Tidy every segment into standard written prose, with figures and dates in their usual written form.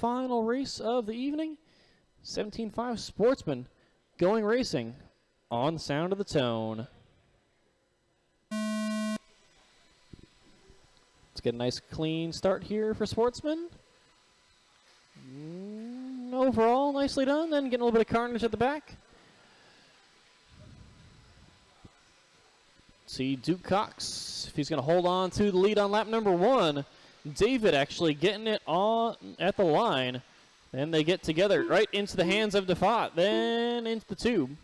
final race of the evening. 17.5 Sportsman going racing on the sound of the tone. Let's get a nice clean start here for Sportsman. Overall, nicely done. Then getting a little bit of carnage at the back. See Duke Cox, if he's going to hold on to the lead on lap number 1. David actually getting it on at the line. Then they get together right into the hands of Defat, then into the tube.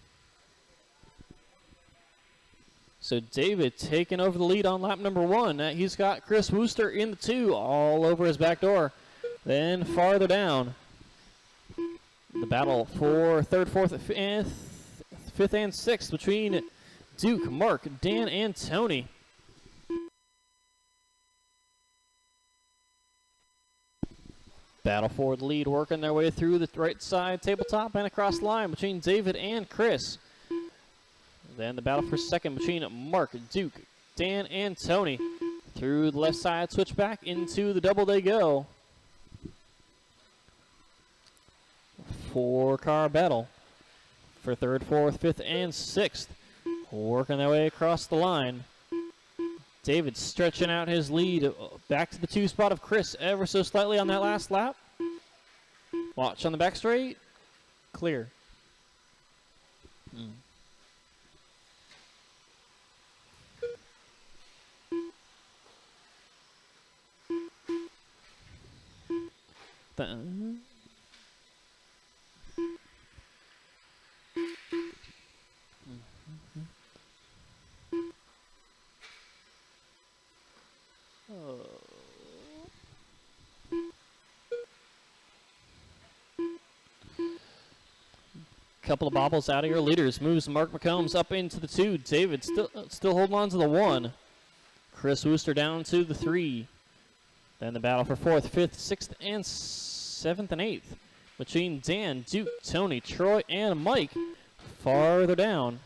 So David taking over the lead on lap number 1. He's got Chris Wuester in the 2 all over his back door. Then farther down, the battle for 3rd, 4th, 5th, and 6th between Duke, Mark, Dan, and Tony. Battle for the lead, working their way through the right side tabletop and across the line between David and Chris. Then the battle for 2nd between Mark, Duke, Dan, and Tony. Through the left side, switch back into the double they go. 4-car battle for 3rd, 4th, 5th, and 6th. Working their way across the line. David stretching out his lead back to the 2 spot of Chris ever so slightly on that last lap. Watch on the back straight. Clear. Couple of bobbles out of your leaders. Moves Marc McCombs up into the 2. David still holding on to the 1. Chris Wuester down to the 3. Then the battle for 4th, 5th, 6th, and 7th and 8th between Dan, Duke, Tony, Troy, and Mike. Farther down.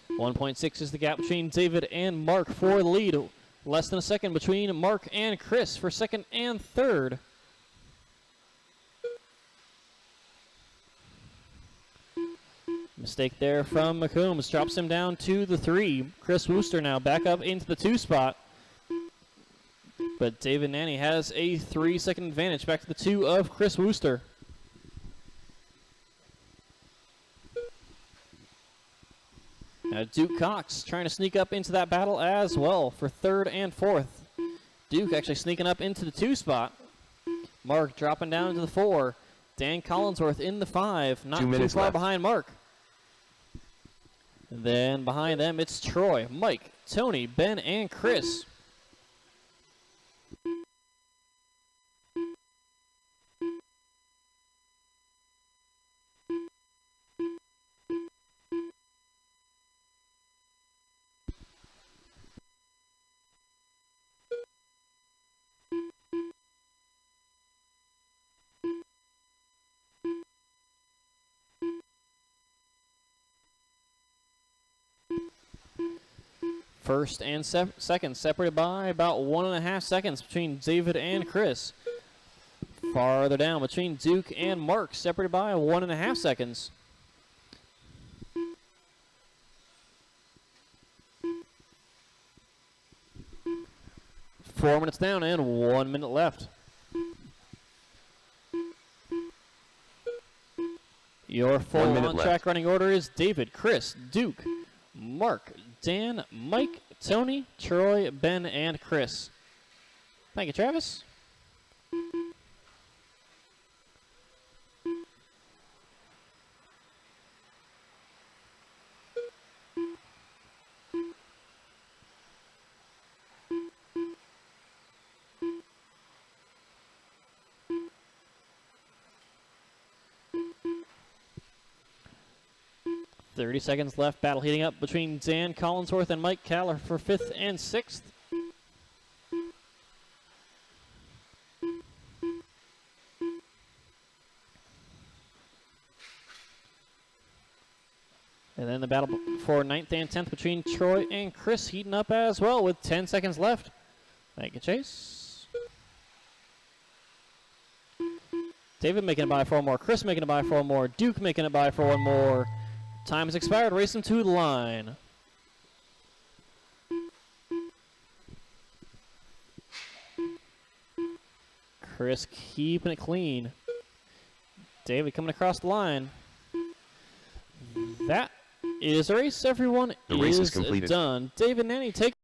.6 is the gap between David and Mark for the lead. Less than a second between Mark and Chris for 2nd and 3rd. Mistake there from McCombs. Drops him down to the 3. Chris Wuester now back up into the 2 spot. But David Nanni has a 3-second advantage back to the 2 of Chris Wuester. Now Duke Cox trying to sneak up into that battle as well for 3rd and 4th. Duke actually sneaking up into the 2 spot. Mark dropping down to the 4. Dan Collinsworth in the 5. Not too far behind Mark. And then behind them it's Troy, Mike, Tony, Ben, and Chris. First and second separated by about 1.5 seconds between David and Chris. Farther down between Duke and Mark, separated by 1.5 seconds. Four minutes down and 1 minute left. Your full on-track running order is David, Chris, Duke, Mark, Dan, Mike, Tony, Troy, Ben, and Chris. Thank you, Travis. .30 seconds left. Battle heating up between Dan Collinsworth and Mike Kaller for 5th and 6th. And then the battle for 9th and 10th between Troy and Chris heating up as well with 10 seconds left. Make a chase. David making it by for one more. Chris making it by for one more. Duke making it by for one more. Time has expired. Racing to the line. Chris keeping it clean. David coming across the line. That is a race. Everyone The race is completed. done. David, Nanni, take